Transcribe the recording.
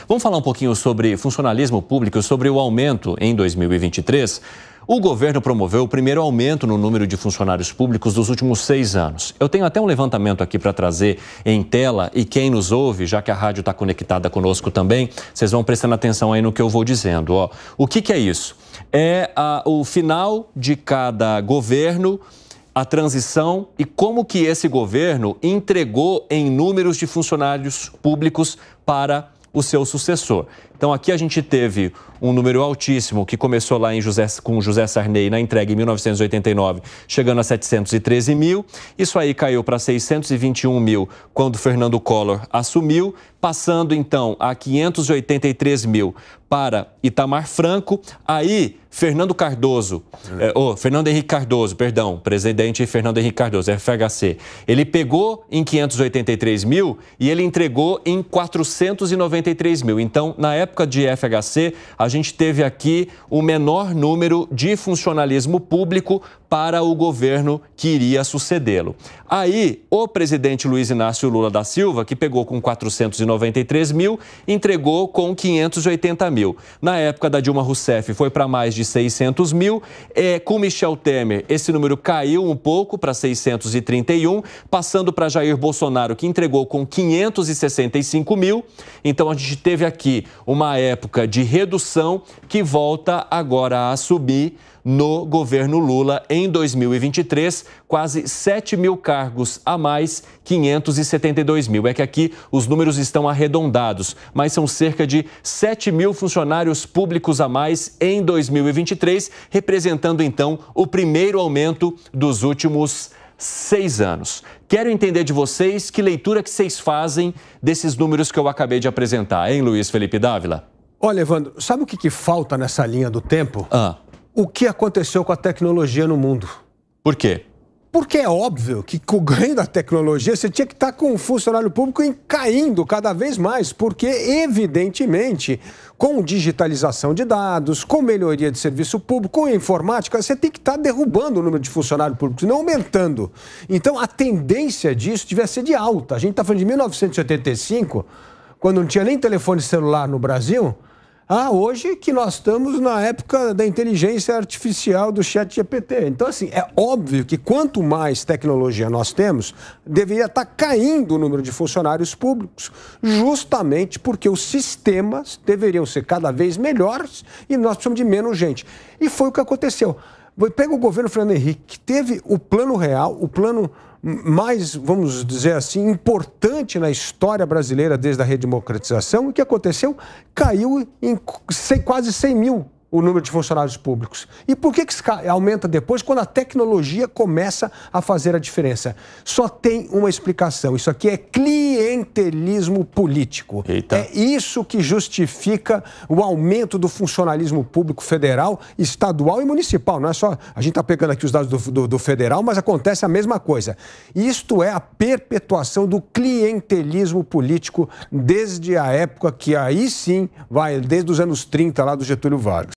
Vamos falar um pouquinho sobre funcionalismo público, sobre o aumento em 2023. O governo promoveu o primeiro aumento no número de funcionários públicos dos últimos 6 anos. Eu tenho até um levantamento aqui para trazer em tela e quem nos ouve, já que a rádio está conectada conosco também, vocês vão prestando atenção aí no que eu vou dizendo. Ó, o que é isso? É o final de cada governo, a transição e como que esse governo entregou em números de funcionários públicos para o seu sucessor. Então aqui a gente teve um número altíssimo que começou lá com José Sarney na entrega em 1989, chegando a 713 mil. Isso aí caiu para 621 mil quando Fernando Collor assumiu, passando então a 583 mil para Itamar Franco. Aí Fernando Henrique Cardoso, presidente Fernando Henrique Cardoso, FHC, ele pegou em 583 mil e ele entregou em 493 mil. Então, na época de FHC, a gente teve aqui o menor número de funcionalismo público para o governo que iria sucedê-lo. Aí, o presidente Luiz Inácio Lula da Silva, que pegou com 493 mil, entregou com 580 mil. Na época da Dilma Rousseff, foi para mais de 600 mil. Com Michel Temer, esse número caiu um pouco para 631, passando para Jair Bolsonaro, que entregou com 565 mil. Então, a gente teve aqui uma época de redução que volta agora a subir no governo Lula em 2023, quase 7 mil cargos a mais, 572 mil. É que aqui os números estão arredondados, mas são cerca de 7 mil funcionários públicos a mais em 2023, representando então o primeiro aumento dos últimos 6 anos. Quero entender de vocês que leitura que vocês fazem desses números que eu acabei de apresentar, hein, Luiz Felipe Dávila? Olha, Evandro, sabe o que falta nessa linha do tempo? O que aconteceu com a tecnologia no mundo. Por quê? Porque é óbvio que com o ganho da tecnologia você tinha que estar com o funcionário público caindo cada vez mais, porque evidentemente com digitalização de dados, com melhoria de serviço público, com informática, você tem que estar derrubando o número de funcionários públicos, não aumentando. Então a tendência disso devia ser de alta. A gente está falando de 1985, quando não tinha nem telefone celular no Brasil. Hoje que nós estamos na época da inteligência artificial do ChatGPT. Então, assim, é óbvio que quanto mais tecnologia nós temos, deveria estar caindo o número de funcionários públicos, justamente porque os sistemas deveriam ser cada vez melhores e nós precisamos de menos gente. E foi o que aconteceu. Pega o governo Fernando Henrique, que teve o plano real, o plano mais, vamos dizer assim, importante na história brasileira desde a redemocratização. O que aconteceu? Caiu em quase 100 mil o número de funcionários públicos. E por que aumenta depois? Quando a tecnologia começa a fazer a diferença. Só tem uma explicação. Isso aqui é clientelismo político. Eita. É isso que justifica o aumento do funcionalismo público federal, estadual e municipal. Não é só... A gente está pegando aqui os dados do federal, mas acontece a mesma coisa. Isto é a perpetuação do clientelismo político desde a época que aí sim vai, desde os anos 30 lá do Getúlio Vargas.